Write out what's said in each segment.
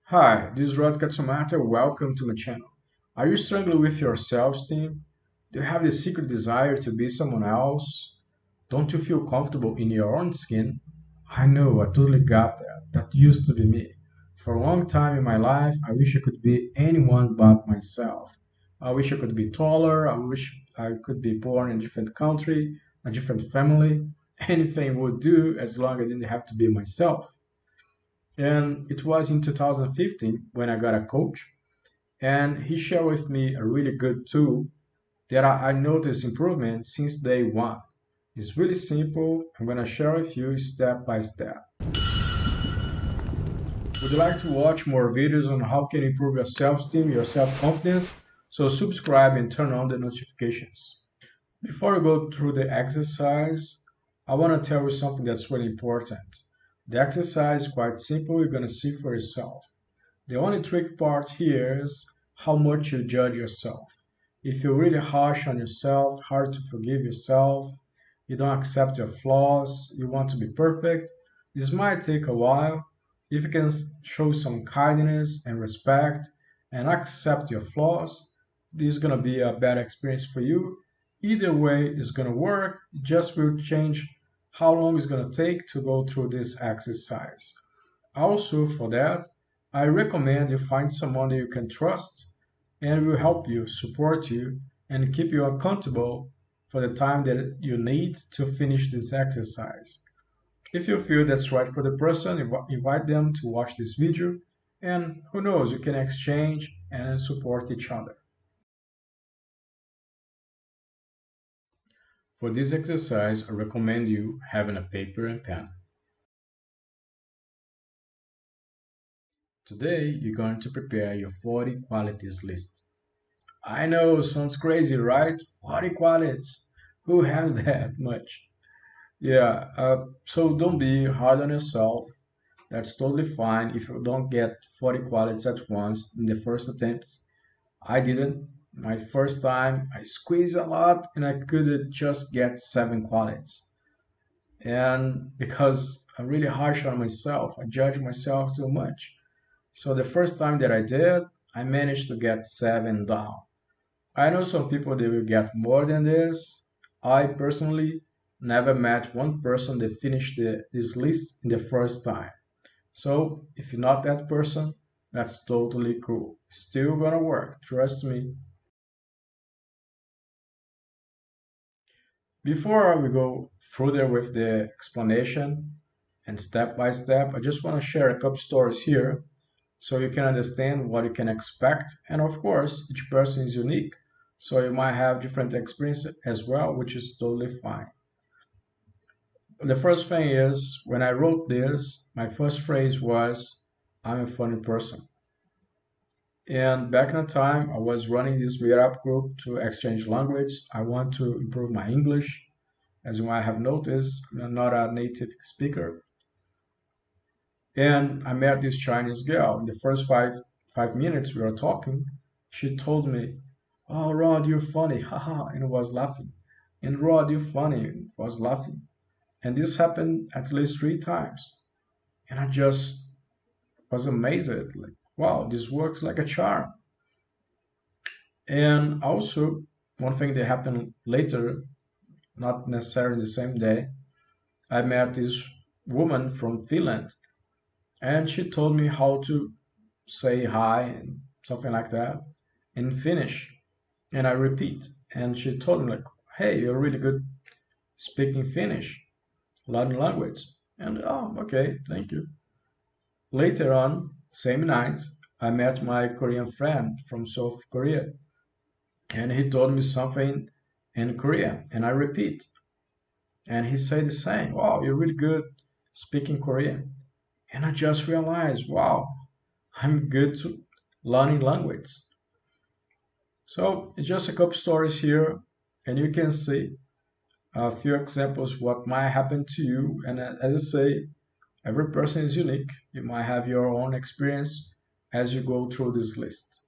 Hi, this is Katsumata. Welcome to my channel. Are you struggling with your self-esteem? Do you have the secret desire to be someone else? Don't you feel comfortable in your own skin? I know, I totally got that. That used to be me. For a long time in my life, I wish I could be anyone but myself. I wish I could be taller. I wish I could be born in a different country, a different family. Anything would do as long as I didn't have to be myself. And it was in 2015 when I got a coach, and he shared with me a really good tool that I noticed improvement since day one. It's really simple. I'm going to share with you step by step. Would you like to watch more videos on how can improve your self-esteem, your self-confidence? So subscribe and turn on the notifications. Before I go through the exercise, I want to tell you something that's really important. The exercise is quite simple. You're going to see for yourself. The only tricky part here is how much you judge yourself. If you're really harsh on yourself, hard to forgive yourself, you don't accept your flaws, you want to be perfect, this might take a while. If you can show some kindness and respect and accept your flaws, this is going to be a better experience for you. Either way, it's going to work. It just will change how long it's going to take to go through this exercise. Also, for that, I recommend you find someone that you can trust and will help you, support you, and keep you accountable for the time that you need to finish this exercise. If you feel that's right for the person, invite them to watch this video, and who knows, you can exchange and support each other. For this exercise, I recommend you having a paper and pen. Today, you're going to prepare your 40 qualities list. I know, sounds crazy, right? 40 qualities. Who has that much? Yeah, so don't be hard on yourself. That's totally fine if you don't get 40 qualities at once in the first attempt. I didn't. My first time, I squeezed a lot and I could just get 7 qualities. And because I'm really harsh on myself, I judge myself too much. So the first time that I did, I managed to get 7 down. I know some people they will get more than this. I personally never met one person that finished this list in the first time. So if you're not that person, that's totally cool. Still gonna work, trust me. Before we go further with the explanation and step by step, I just want to share a couple stories here so you can understand what you can expect. And of course, each person is unique. So you might have different experiences as well, which is totally fine. The first thing is when I wrote this, my first phrase was, I'm a funny person. And back in the time, I was running this meetup group to exchange language. I want to improve my English. As you might have noticed, I'm not a native speaker. And I met this Chinese girl. In the first five minutes we were talking, she told me, "Oh, Rod, you're funny, haha," and I was laughing. And Rod, you're funny, and I was laughing. And this happened at least 3 times. And I just was amazed. Like, wow, this works like a charm. And also, one thing that happened later, not necessarily the same day, I met this woman from Finland, and she told me how to say hi and something like that in Finnish. And I repeat, and she told me like, "Hey, you're really good speaking Finnish, learn language." And oh, okay, thank you. Later on, same night, I met my Korean friend from South Korea, and he told me something in Korean, and I repeat, and he said the same. Wow, you're really good speaking Korean. And I just realized, wow, I'm good to learning language. So it's just a couple stories here, and you can see a few examples what might happen to you. And as I say, every person is unique. You might have your own experience as you go through this list.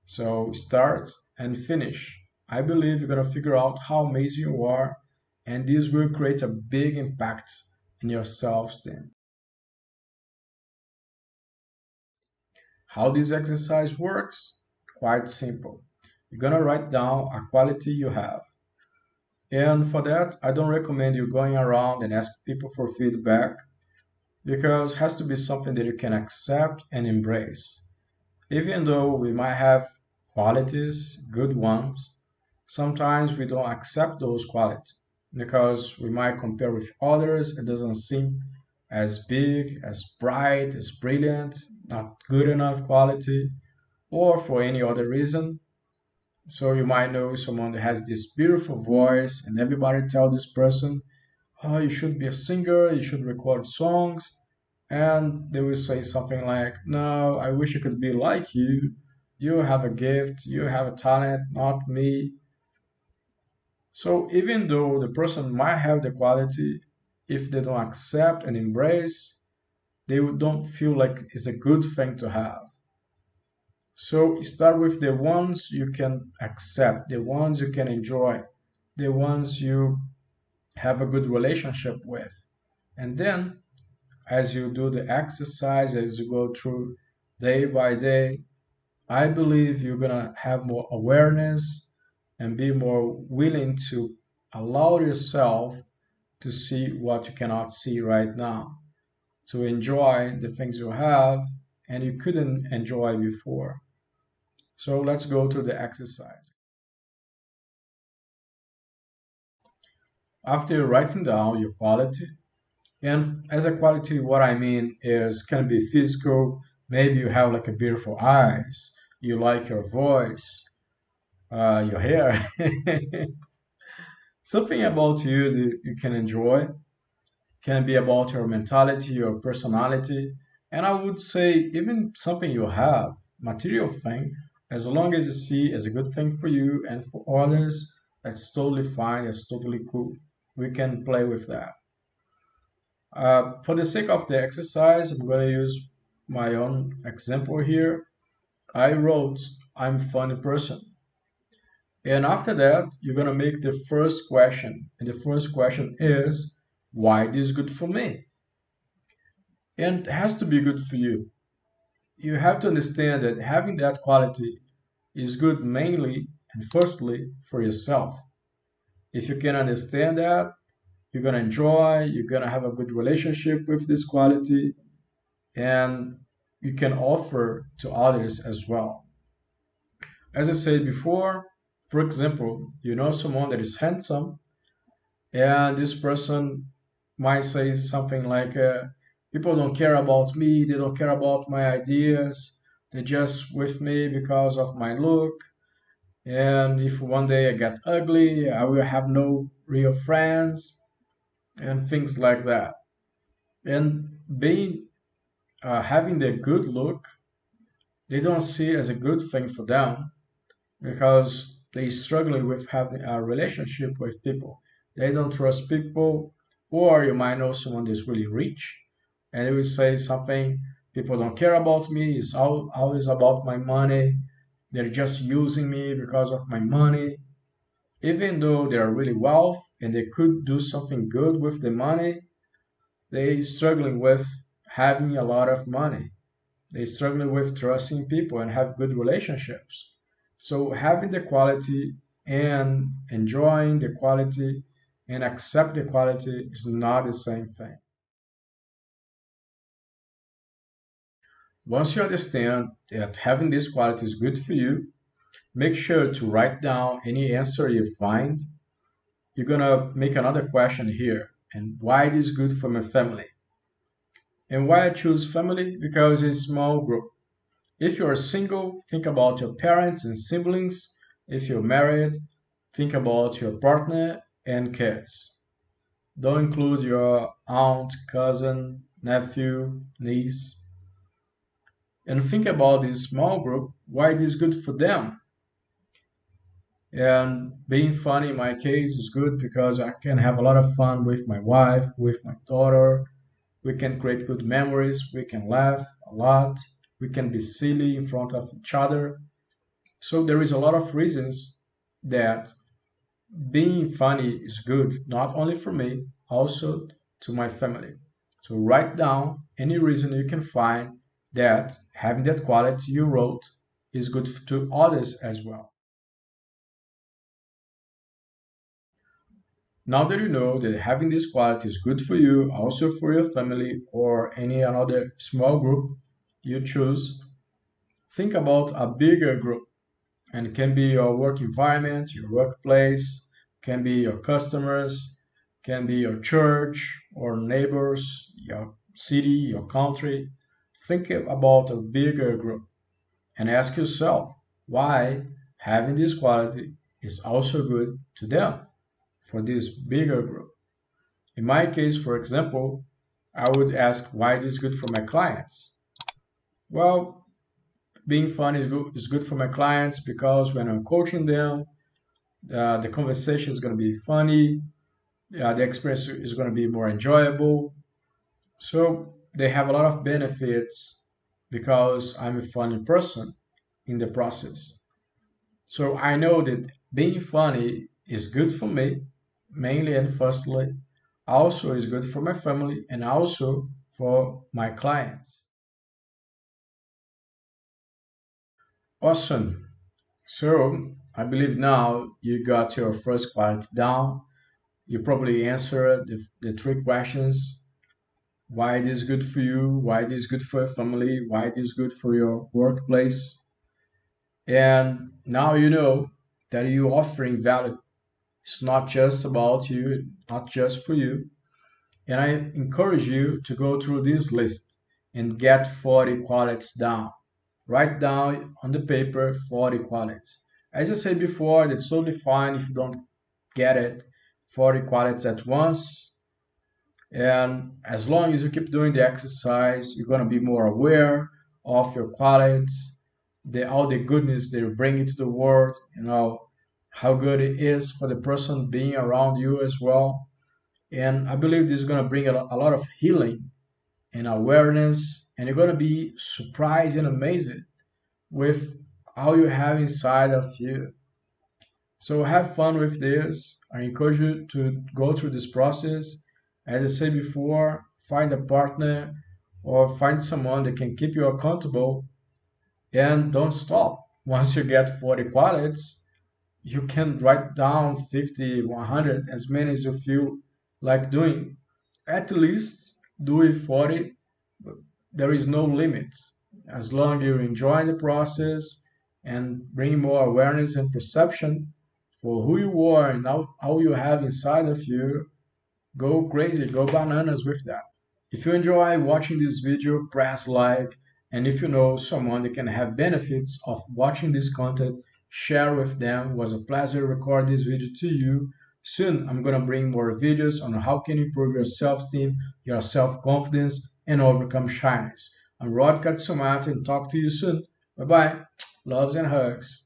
So start and finish. I believe you're gonna figure out how amazing you are, and this will create a big impact in your self-esteem. How this exercise works? Quite simple. You're gonna write down a quality you have. And for that, I don't recommend you going around and ask people for feedback because it has to be something that you can accept and embrace. Even though we might have qualities, good ones, sometimes we don't accept those qualities because we might compare with others. It doesn't seem as big, as bright, as brilliant, not good enough quality, or for any other reason. So you might know someone that has this beautiful voice, and everybody tell this person, "Oh, you should be a singer, you should record songs." And they will say something like, "No, I wish I could be like you. You have a gift, you have a talent, not me." So even though the person might have the quality, if they don't accept and embrace, they don't feel like it's a good thing to have. So start with the ones you can accept, the ones you can enjoy, the ones you have a good relationship with. And then as you do the exercise, as you go through day by day, I believe you're gonna have more awareness and be more willing to allow yourself to see what you cannot see right now, to enjoy the things you have and you couldn't enjoy before. So let's go to the exercise. After you're writing down your quality, and as a quality, what I mean is can be physical. Maybe you have like a beautiful eyes, you like your voice, your hair, something about you that you can enjoy. Can be about your mentality, your personality, and I would say even something you have, material thing, as long as you see as a good thing for you and for others, that's totally fine, that's totally cool. We can play with that. For the sake of the exercise, I'm going to use my own example here. I wrote, I'm a funny person. And after that, you're going to make the first question. And the first question is, why this is good for me? And it has to be good for you. You have to understand that having that quality is good mainly and firstly for yourself. If you can understand that, you're going to enjoy, you're going to have a good relationship with this quality, and you can offer to others as well. As I said before, for example, you know someone that is handsome, and this person might say something like, people don't care about me, they don't care about my ideas, they're just with me because of my look. And if one day I get ugly, I will have no real friends, and things like that. And being having the good look, they don't see as a good thing for them because they struggling with having a relationship with people. They don't trust people, or you might know someone that's really rich, and they will say something, people don't care about me, it's always about my money, they're just using me because of my money. Even though they are really wealth and they could do something good with the money, they struggling with having a lot of money. They struggle with trusting people and have good relationships. So having the quality and enjoying the quality and accept the quality is not the same thing. Once you understand that having this quality is good for you, make sure to write down any answer you find. You're gonna make another question here. And why it is good for my family? And why I choose family? Because it's a small group. If you're single, think about your parents and siblings. If you're married, think about your partner and kids. Don't include your aunt, cousin, nephew, niece. And think about this small group, why it is good for them. And being funny in my case is good because I can have a lot of fun with my wife, with my daughter. We can create good memories, we can laugh a lot, we can be silly in front of each other. So there is a lot of reasons that being funny is good, not only for me, also to my family. So write down any reason you can find that having that quality you wrote is good to others as well. Now that you know that having this quality is good for you, also for your family or any another small group you choose, think about a bigger group. And it can be your work environment, your workplace, can be your customers, can be your church or neighbors, your city, your country. Think about a bigger group and ask yourself why having this quality is also good to them for this bigger group. In my case, for example, I would ask why it is good for my clients. Well, being fun is good for my clients because when I'm coaching them, the conversation is going to be funny, the experience is going to be more enjoyable. So they have a lot of benefits because I'm a funny person in the process. So I know that being funny is good for me, mainly and firstly, also is good for my family and also for my clients. Awesome. So I believe now you got your first part down. You probably answered the three questions: why it is good for you, why it is good for your family, why it is good for your workplace. And now you know that you're offering value. It's not just about you, not just for you. And I encourage you to go through this list and get 40 qualities down. Write down on the paper 40 qualities. As I said before, it's totally fine if you don't get it 40 qualities at once. And as long as you keep doing the exercise, you're going to be more aware of your qualities, all the goodness they bring into the world, how good it is for the person being around you as well. And I believe this is going to bring a lot of healing and awareness, and you're going to be surprised and amazed with all you have inside of you. So have fun with this. I encourage you to go through this process. As I said before, find a partner or find someone that can keep you accountable and don't stop. Once you get 40 qualities, you can write down 50, 100, as many as you feel like doing. At least do it 40. There is no limit. As long as you enjoy the process and bring more awareness and perception for who you are and how you have inside of you, go crazy, go bananas with that. If you enjoy watching this video, press like, and if you know someone that can have benefits of watching this content, share with them. It was a pleasure to record this video to you. Soon I'm going to bring more videos on how can you improve your self-esteem, your self-confidence, and overcome shyness. I'm Rod Katsumata and talk to you soon. Bye-bye. Loves and hugs.